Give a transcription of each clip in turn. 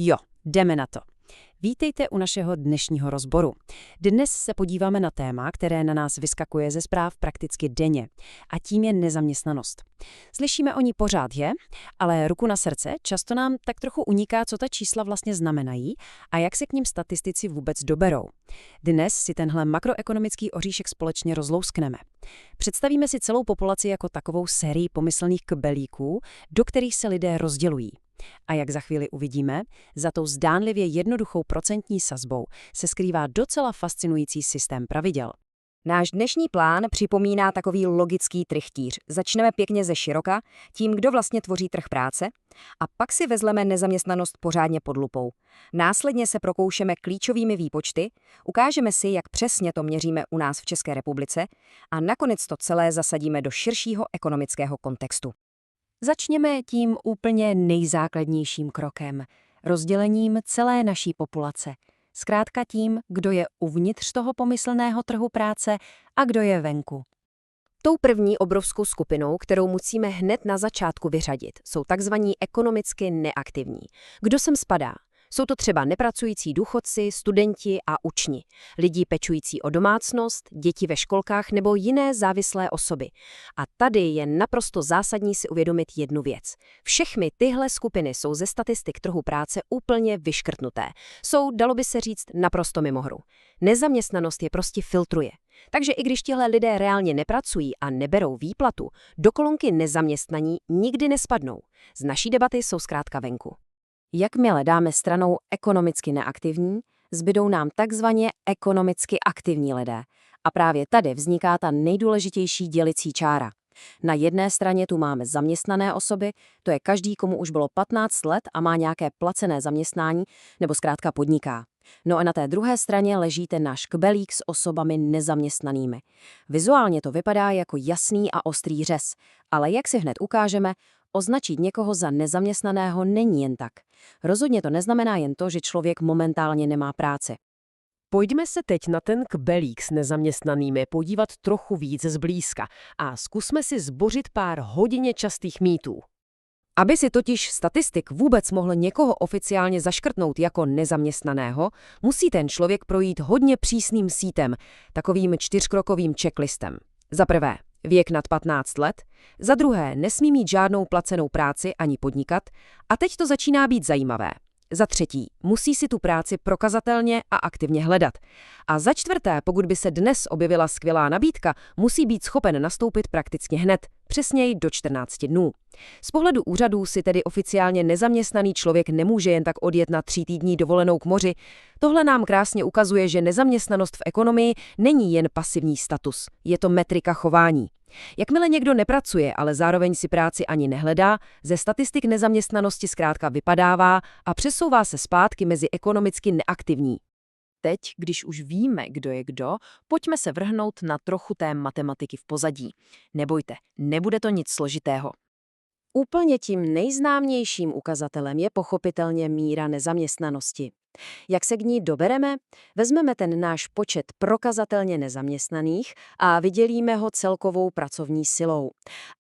Jo, jdeme na to. Vítejte u našeho dnešního rozboru. Dnes se podíváme na téma, které na nás vyskakuje ze zpráv prakticky denně, a tím je nezaměstnanost. Slyšíme o ní pořád, ale ruku na srdce, často nám tak trochu uniká, co ta čísla vlastně znamenají a jak se k nim statistici vůbec doberou. Dnes si tenhle makroekonomický oříšek společně rozlouskneme. Představíme si celou populaci jako takovou sérii pomyslných kbelíků, do kterých se lidé rozdělují. A jak za chvíli uvidíme, za tou zdánlivě jednoduchou procentní sazbou se skrývá docela fascinující systém pravidel. Náš dnešní plán připomíná takový logický trychtýř. Začneme pěkně ze široka, tím, kdo vlastně tvoří trh práce, a pak si vezmeme nezaměstnanost pořádně pod lupou. Následně se prokoušeme klíčovými výpočty, ukážeme si, jak přesně to měříme u nás v České republice a nakonec to celé zasadíme do širšího ekonomického kontextu. Začněme tím úplně nejzákladnějším krokem, rozdělením celé naší populace. Zkrátka tím, kdo je uvnitř toho pomyslného trhu práce a kdo je venku. Tou první obrovskou skupinou, kterou musíme hned na začátku vyřadit, jsou takzvaní ekonomicky neaktivní. Kdo sem spadá? Jsou to třeba nepracující důchodci, studenti a učni, lidi pečující o domácnost, děti ve školkách nebo jiné závislé osoby. A tady je naprosto zásadní si uvědomit jednu věc. Všechny tyhle skupiny jsou ze statistik trhu práce úplně vyškrtnuté. Jsou, dalo by se říct, naprosto mimo hru. Nezaměstnanost je prostě filtruje. Takže i když tihle lidé reálně nepracují a neberou výplatu, do kolonky nezaměstnaní nikdy nespadnou. Z naší debaty jsou zkrátka venku. Jakmile dáme stranou ekonomicky neaktivní, zbydou nám takzvaně ekonomicky aktivní lidé. A právě tady vzniká ta nejdůležitější dělicí čára. Na jedné straně tu máme zaměstnané osoby, to je každý, komu už bylo 15 let a má nějaké placené zaměstnání nebo zkrátka podniká. No a na té druhé straně leží ten náš kbelík s osobami nezaměstnanými. Vizuálně to vypadá jako jasný a ostrý řez, ale jak si hned ukážeme, označit někoho za nezaměstnaného není jen tak. Rozhodně to neznamená jen to, že člověk momentálně nemá práci. Pojďme se teď na ten kbelík s nezaměstnanými podívat trochu víc zblízka a zkusme si zbořit pár hodně častých mýtů. Aby si totiž statistik vůbec mohl někoho oficiálně zaškrtnout jako nezaměstnaného, musí ten člověk projít hodně přísným sítem, takovým 4krokovým checklistem. Za prvé, věk nad 15 let, za druhé, nesmí mít žádnou placenou práci ani podnikat, a teď to začíná být zajímavé. Za třetí, musí si tu práci prokazatelně a aktivně hledat. A za čtvrté, pokud by se dnes objevila skvělá nabídka, musí být schopen nastoupit prakticky hned, přesněji do 14 dnů. Z pohledu úřadů si tedy oficiálně nezaměstnaný člověk nemůže jen tak odjet na 3týdní dovolenou k moři. Tohle nám krásně ukazuje, že nezaměstnanost v ekonomii není jen pasivní status, je to metrika chování. Jakmile někdo nepracuje, ale zároveň si práci ani nehledá, ze statistik nezaměstnanosti zkrátka vypadává a přesouvá se zpátky mezi ekonomicky neaktivní. Teď, když už víme, kdo je kdo, pojďme se vrhnout na trochu té matematiky v pozadí. Nebojte, nebude to nic složitého. Úplně tím nejznámějším ukazatelem je pochopitelně míra nezaměstnanosti. Jak se k ní dobereme? Vezmeme ten náš počet prokazatelně nezaměstnaných a vydělíme ho celkovou pracovní silou.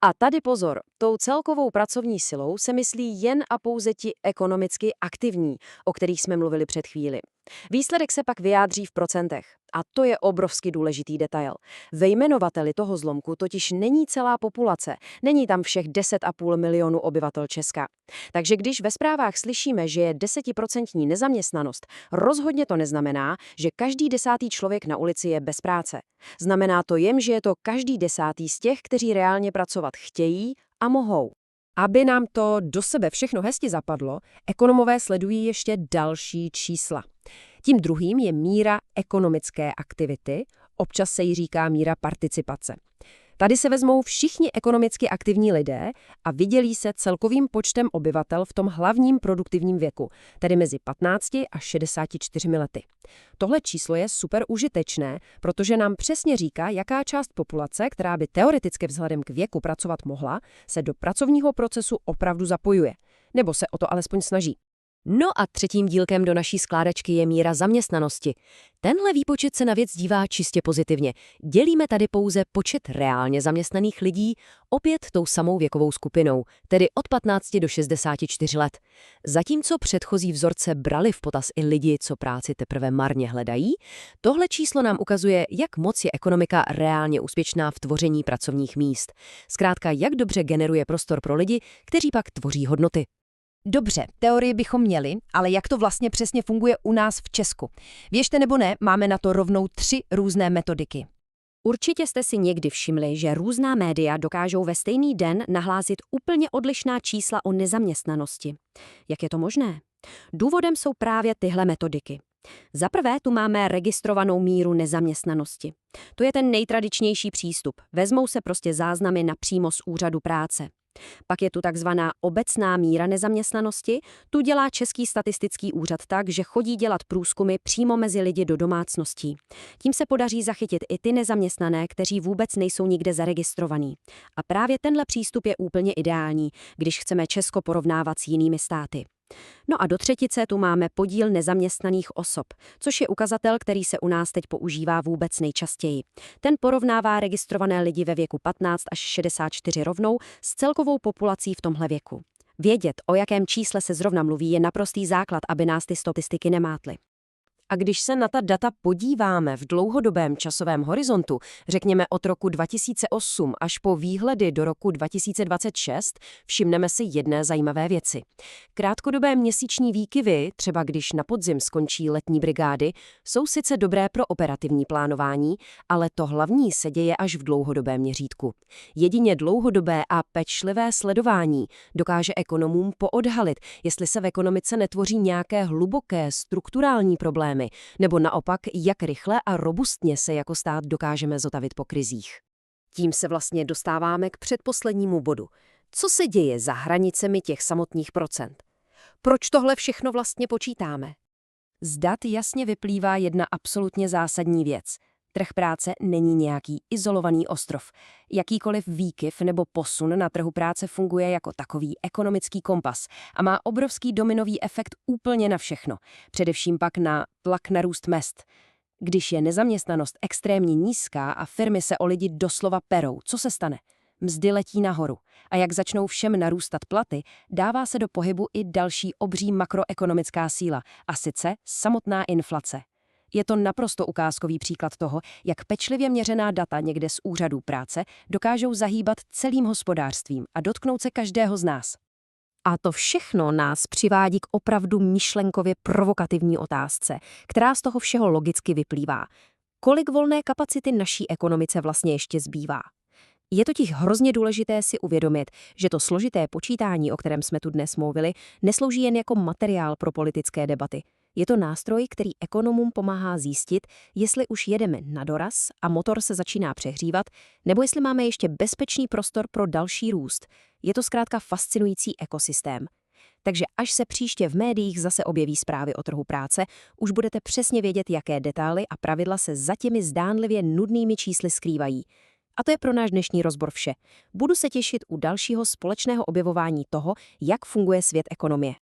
A tady pozor, tou celkovou pracovní silou se myslí jen a pouze ti ekonomicky aktivní, o kterých jsme mluvili před chvíli. Výsledek se pak vyjádří v procentech. A to je obrovsky důležitý detail. Ve jmenovateli toho zlomku totiž není celá populace, není tam všech 10,5 milionu obyvatel Česka. Takže když ve zprávách slyšíme, že je 10% nezaměstnanost, rozhodně to neznamená, že každý 10. člověk na ulici je bez práce. Znamená to jen, že je to každý 10. z těch, kteří reálně pracovat chtějí a mohou. Aby nám to do sebe všechno hezky zapadlo, ekonomové sledují ještě další čísla. Tím druhým je míra ekonomické aktivity, občas se jí říká míra participace. Tady se vezmou všichni ekonomicky aktivní lidé a vydělí se celkovým počtem obyvatel v tom hlavním produktivním věku, tedy mezi 15 a 64 lety. Tohle číslo je super užitečné, protože nám přesně říká, jaká část populace, která by teoreticky vzhledem k věku pracovat mohla, se do pracovního procesu opravdu zapojuje, nebo se o to alespoň snaží. No a třetím dílkem do naší skládačky je míra zaměstnanosti. Tenhle výpočet se na věc dívá čistě pozitivně. Dělíme tady pouze počet reálně zaměstnaných lidí opět tou samou věkovou skupinou, tedy od 15 do 64 let. Zatímco předchozí vzorce brali v potaz i lidi, co práci teprve marně hledají, tohle číslo nám ukazuje, jak moc je ekonomika reálně úspěšná v tvoření pracovních míst. Zkrátka, jak dobře generuje prostor pro lidi, kteří pak tvoří hodnoty. Dobře, teorii bychom měli, ale jak to vlastně přesně funguje u nás v Česku? Věřte nebo ne, máme na to rovnou 3 různé metodiky. Určitě jste si někdy všimli, že různá média dokážou ve stejný den nahlásit úplně odlišná čísla o nezaměstnanosti. Jak je to možné? Důvodem jsou právě tyhle metodiky. Za prvé tu máme registrovanou míru nezaměstnanosti. To je ten nejtradičnější přístup. Vezmou se prostě záznamy napřímo z úřadu práce. Pak je tu takzvaná obecná míra nezaměstnanosti. Tu dělá Český statistický úřad tak, že chodí dělat průzkumy přímo mezi lidi do domácností. Tím se podaří zachytit i ty nezaměstnané, kteří vůbec nejsou nikde zaregistrovaní. A právě tenhle přístup je úplně ideální, když chceme Česko porovnávat s jinými státy. No a do třetice tu máme podíl nezaměstnaných osob, což je ukazatel, který se u nás teď používá vůbec nejčastěji. Ten porovnává registrované lidi ve věku 15 až 64 rovnou s celkovou populací v tomhle věku. Vědět, o jakém čísle se zrovna mluví, je naprostý základ, aby nás ty statistiky nemátly. A když se na ta data podíváme v dlouhodobém časovém horizontu, řekněme od roku 2008 až po výhledy do roku 2026, všimneme si jedné zajímavé věci. Krátkodobé měsíční výkyvy, třeba když na podzim skončí letní brigády, jsou sice dobré pro operativní plánování, ale to hlavní se děje až v dlouhodobém měřítku. Jedině dlouhodobé a pečlivé sledování dokáže ekonomům poodhalit, jestli se v ekonomice netvoří nějaké hluboké strukturální problémy, nebo naopak, jak rychle a robustně se jako stát dokážeme zotavit po krizích. Tím se vlastně dostáváme k předposlednímu bodu. Co se děje za hranicemi těch samotných procent? Proč tohle všechno vlastně počítáme? Z dat jasně vyplývá jedna absolutně zásadní věc. Trh práce není nějaký izolovaný ostrov. Jakýkoliv výkyv nebo posun na trhu práce funguje jako takový ekonomický kompas a má obrovský dominový efekt úplně na všechno, především pak na tlak na růst mezd. Když je nezaměstnanost extrémně nízká a firmy se o lidi doslova perou, co se stane? Mzdy letí nahoru a jak začnou všem narůstat platy, dává se do pohybu i další obří makroekonomická síla, a sice samotná inflace. Je to naprosto ukázkový příklad toho, jak pečlivě měřená data někde z úřadů práce dokážou zahýbat celým hospodářstvím a dotknout se každého z nás. A to všechno nás přivádí k opravdu myšlenkově provokativní otázce, která z toho všeho logicky vyplývá. Kolik volné kapacity naší ekonomice vlastně ještě zbývá? Je totiž hrozně důležité si uvědomit, že to složité počítání, o kterém jsme tu dnes mluvili, neslouží jen jako materiál pro politické debaty. Je to nástroj, který ekonomům pomáhá zjistit, jestli už jedeme na doraz a motor se začíná přehřívat, nebo jestli máme ještě bezpečný prostor pro další růst. Je to zkrátka fascinující ekosystém. Takže až se příště v médiích zase objeví zprávy o trhu práce, už budete přesně vědět, jaké detaily a pravidla se za těmi zdánlivě nudnými čísly skrývají. A to je pro náš dnešní rozbor vše. Budu se těšit u dalšího společného objevování toho, jak funguje svět ekonomie.